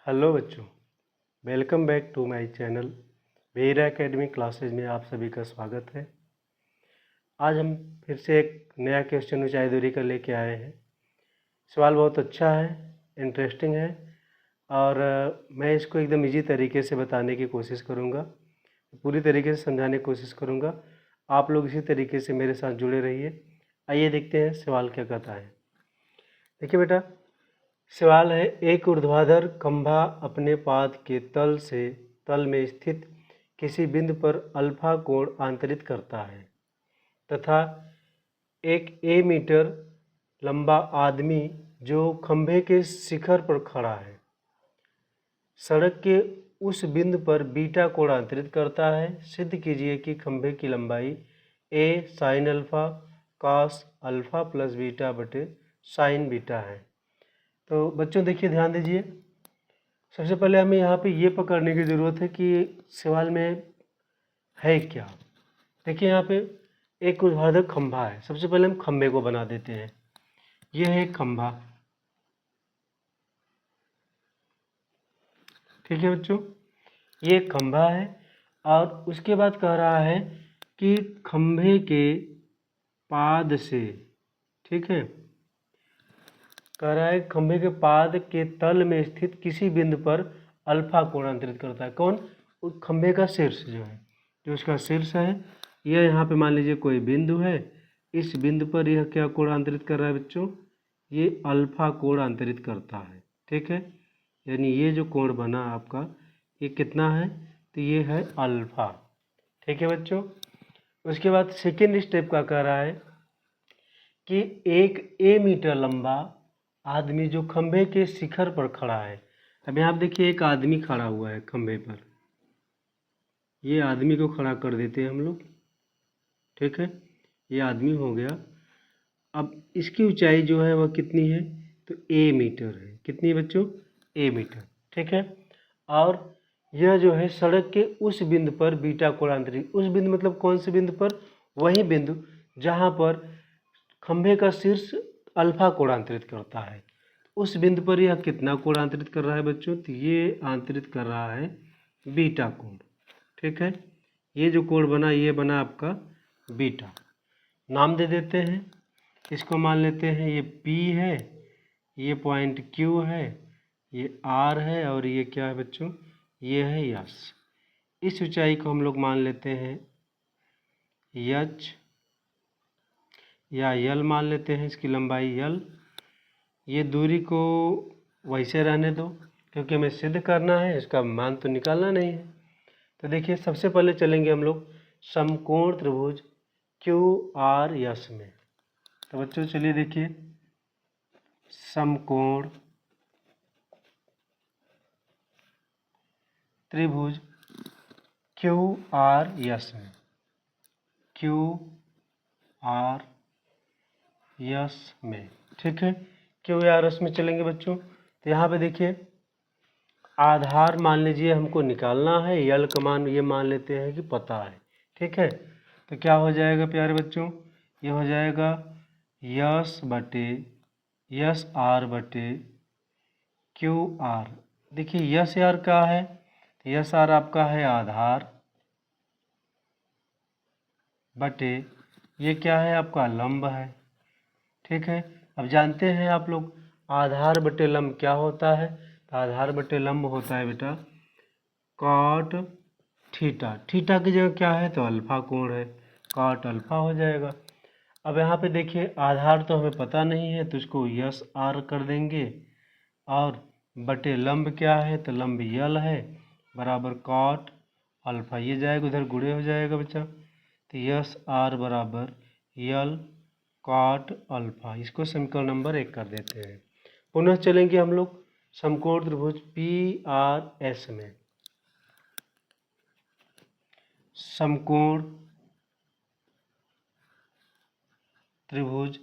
Hello बच्चों, welcome back to my channel Vera academy classes में आप सभी का स्वागत है। आज हम फिर से एक नया क्वेश्चन ऊंचाई दूरी का लेके आए हैं। सवाल बहुत अच्छा है, इंटरेस्टिंग है और मैं इसको एकदम इजी तरीके से बताने की कोशिश करूंगा, पूरी तरीके से समझाने की कोशिश करूंगा। आप लोग इसी तरीके से मेरे साथ जुड़े रहिए। आइए देखते हैं सवाल क्या कहता है। देखिए बेटा, सवाल है, एक ऊर्ध्वाधर खंभा अपने पाद के तल में स्थित किसी बिंदु पर अल्फा कोण आंतरित करता है तथा एक मीटर लंबा आदमी जो खंभे के शिखर पर खड़ा है सड़क के उस बिंदु पर बीटा कोण आंतरित करता है। सिद्ध कीजिए कि खंभे की लंबाई a sine alpha cos alpha plus beta बटे साइन बीटा है। तो बच्चों देखिए, ध्यान दीजिए। सबसे पहले हमें यहाँ पे ये पकड़ने की ज़रूरत है कि सवाल में है क्या। देखिए यहाँ पे एक ऊर्ध्वाधर खंभा है। सबसे पहले हम खंभे को बना देते हैं। ये है एक खंभा, ठीक है बच्चों, ये एक खंभा है और उसके बाद कह रहा है कि खंभे के पाद से, ठीक है, कह रहा है खंभे के पाद के तल में स्थित किसी बिंदु पर अल्फा कोण आंतरित करता है। कौन? उस खंभे का शीर्ष जो है, जो उसका शीर्ष है, यह यहाँ पे मान लीजिए कोई बिंदु है। इस बिंदु पर यह क्या कोण आंतरित कर रहा है बच्चों? ये अल्फा कोण आंतरित करता है, ठीक है। यानी ये जो कोण बना आपका, ये कितना है? तो ये है अल्फा, ठीक है बच्चों। उसके बाद सेकेंड स्टेप का कह रहा है कि एक मीटर लंबा आदमी जो खंभे के शिखर पर खड़ा है। अब यहाँ देखिए एक आदमी खड़ा हुआ है खंभे पर, ये आदमी को खड़ा कर देते हैं हम लोग, ठीक है। ये आदमी हो गया। अब इसकी ऊंचाई जो है वह कितनी है? तो a मीटर है। कितनी है बच्चों? a मीटर, ठीक है। और यह जो है सड़क के उस बिंदु पर बीटा कोण आंतरिक, उस बिंदु मतलब कौन से बिंदु पर? वही बिंदु जहाँ पर खंभे का शीर्ष अल्फा कोण आंतरित करता है। उस बिंदु पर यह कितना कोण आंतरित कर रहा है बच्चों? तो ये आंतरित कर रहा है बीटा कोण, ठीक है। ये जो कोण बना, ये बना आपका बीटा। नाम दे देते हैं, इसको मान लेते हैं ये P है, ये पॉइंट Q है, ये R है और ये क्या है बच्चों? ये है S। इस ऊंचाई को हम लोग मान लेते हैं H या L मान लेते हैं, इसकी लंबाई L। ये दूरी को वैसे रहने दो क्योंकि हमें सिद्ध करना है, इसका मान तो निकालना नहीं है। तो देखिए, सबसे पहले चलेंगे हम लोग समकोण त्रिभुज QRS में। तो बच्चों चलिए देखिए, समकोण त्रिभुज QRS में, QRS में, ठीक है। QRS में चलेंगे बच्चों। तो यहाँ पे देखिए, आधार मान लीजिए हमको निकालना है, यल का मान ये मान लेते हैं कि पता है, ठीक है। तो क्या हो जाएगा प्यारे बच्चों? ये हो जाएगा यस आर बटे क्यू आर। देखिए यस आर क्या है? यस आर आपका है आधार बटे ये क्या है आपका? लंब है, ठीक है। अब जानते हैं आप लोग आधार बटे लंब क्या होता है? तो आधार बटे लंब होता है बेटा कॉट थीटा। थीटा की जगह क्या है? तो अल्फा कोण है, कॉट अल्फा हो जाएगा। अब यहाँ पे देखिए, आधार तो हमें पता नहीं है तो इसको यस आर कर देंगे और बटे लंब क्या है? तो लंब यल है, बराबर कॉट अल्फा। ये जाएगा उधर, गुणे हो जाएगा बच्चा। तो यस आर बराबर यल कॉट अल्फा। इसको समीकरण नंबर 1 कर देते हैं। पुनः चलेंगे हम लोग समकोण त्रिभुज PRS में। समकोण त्रिभुज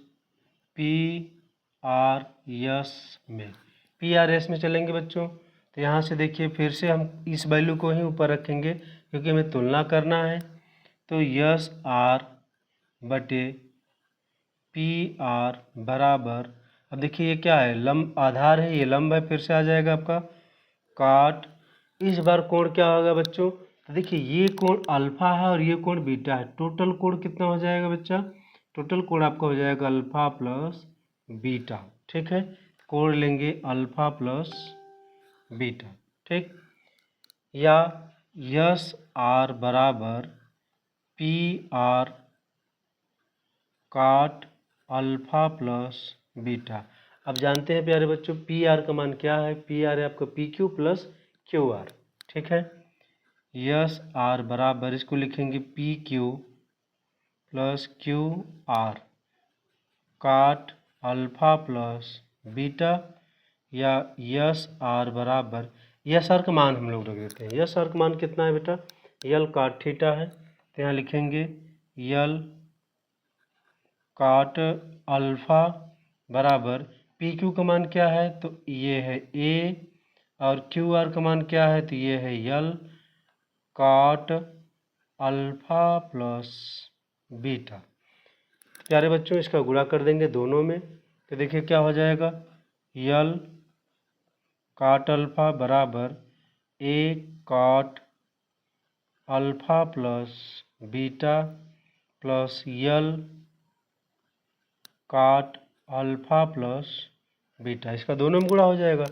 PRS में, PRS में चलेंगे बच्चों। तो यहाँ से देखिए, फिर से हम इस वैल्यू को ही ऊपर रखेंगे क्योंकि हमें तुलना करना है। तो यस आर बटे PR बराबर, अब देखिए ये क्या है? लंब आधार है, ये लंब है, फिर से आ जाएगा आपका काट, इस बार कोण क्या होगा बच्चों, तो देखिए ये कोण अल्फा है और ये कोण बीटा है, टोटल कोण कितना हो जाएगा बच्चा, टोटल कोण आपका हो जाएगा अल्फा प्लस बीटा। ठीक है, कोण लेंगे अल्फा प्लस बीटा। ठीक, या यस आर बराबर पी आर काट अल्फा प्लस बीटा। अब जानते हैं प्यारे बच्चों पी आर का मान क्या है, पी आर है आपका P Q plus Q R. ठीक है, यस आर बराबर इसको लिखेंगे P Q plus Q R काट अल्फा प्लस बीटा, या यस आर बराबर, यस आर का मान हम लोग रख देते हैं, यस आर का मान कितना है बेटा, यल काट थीटा है, तो यहाँ लिखेंगे यल काट अल्फा बराबर पी क्यू का मान क्या है, तो ये है ए, और क्यू आर का मान क्या है, तो ये है यल काट अल्फा प्लस बीटा। प्यारे बच्चों इसका गुणा कर देंगे दोनों में, तो देखिए क्या हो जाएगा, यल काट अल्फा बराबर ए काट अल्फा प्लस बीटा प्लस यल काट अल्फा प्लस बीटा, इसका दोनों में गुणा हो जाएगा।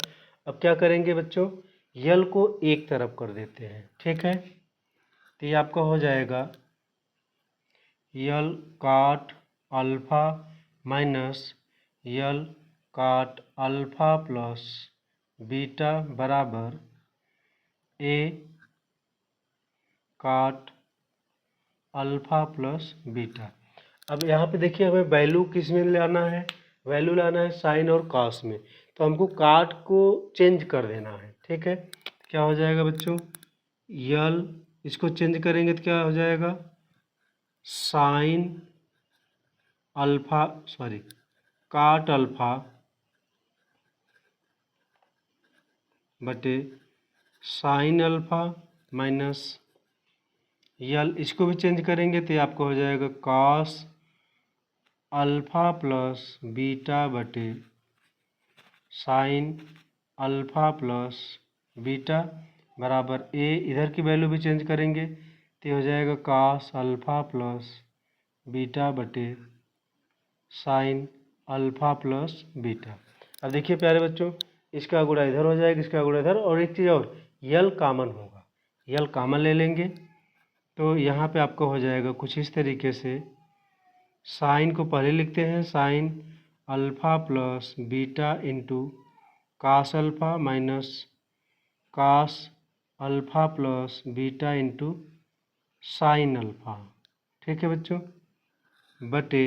अब क्या करेंगे बच्चों, यल को एक तरफ कर देते हैं। ठीक है, तो ये आपका हो जाएगा यल काट अल्फा माइनस यल काट अल्फा प्लस बीटा बराबर ए काट अल्फा प्लस बीटा। अब यहाँ पे देखिए हमें वैल्यू किस में लाना है, वैल्यू लाना है साइन और कॉस में, तो हमको काट को चेंज कर देना है। ठीक है, क्या हो जाएगा बच्चों, यल इसको चेंज करेंगे तो क्या हो जाएगा, साइन अल्फा सॉरी काट अल्फा बटे साइन अल्फा माइनस यल, इसको भी चेंज करेंगे तो आपको हो जाएगा कॉस अल्फा प्लस बीटा बटे साइन अल्फा प्लस बीटा बराबर ए, इधर की वैल्यू भी चेंज करेंगे तो हो जाएगा कॉस अल्फा प्लस बीटा बटे साइन अल्फा प्लस बीटा। अब देखिए प्यारे बच्चों इसका गुणा इधर हो जाएगा, इसका गुणा इधर, और एक चीज़ और यल कॉमन होगा, यल कॉमन ले लेंगे तो यहाँ पे आपको हो जाएगा कुछ इस तरीके से, साइन को पहले लिखते हैं sine alpha plus beta into cos alpha minus cos alpha plus beta into sine alpha. ठीक है बच्चों, बटे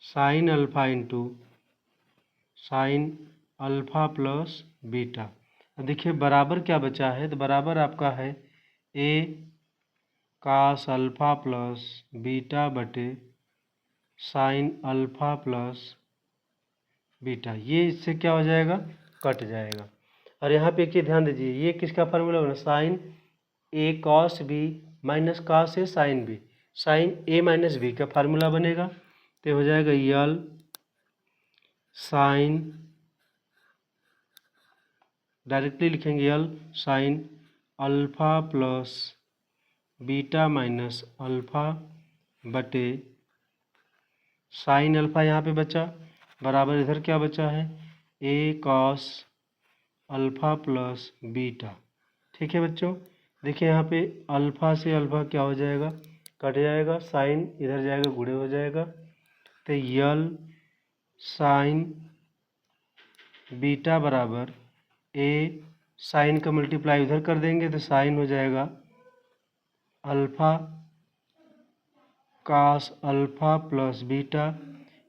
sine alpha into sine alpha plus beta. अब देखिए बराबर क्या बचा है, तो बराबर आपका है ए कास अल्फा प्लस बीटा बटे साइन अल्फा प्लस बीटा, ये इससे क्या हो जाएगा, कट जाएगा। और यहाँ पे एक चीज़ ध्यान दीजिए, ये किसका फार्मूला बना, sine A cos B minus cos A sine B, sine A minus B का फार्मूला बनेगा, तो हो जाएगा यल साइन, डायरेक्टली लिखेंगे L sine alpha plus beta minus alpha बटे साइन अल्फा यहाँ पे बचा बराबर इधर क्या बचा है, A cos alpha plus beta. ठीक है बच्चों, देखिए यहाँ पे अल्फा से अल्फा क्या हो जाएगा, कट जाएगा, साइन इधर जाएगा गुणे हो जाएगा, तो यल साइन बीटा बराबर ए, साइन का मल्टीप्लाई उधर कर देंगे तो साइन हो जाएगा alpha cos alpha plus beta,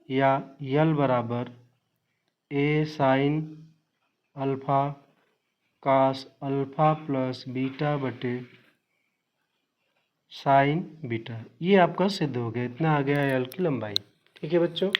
या यल बराबर A sine alpha cos alpha plus beta बटे साइन बीटा। ये आपका सिद्ध हो गया, इतना आ गया यल की लंबाई। ठीक है बच्चों।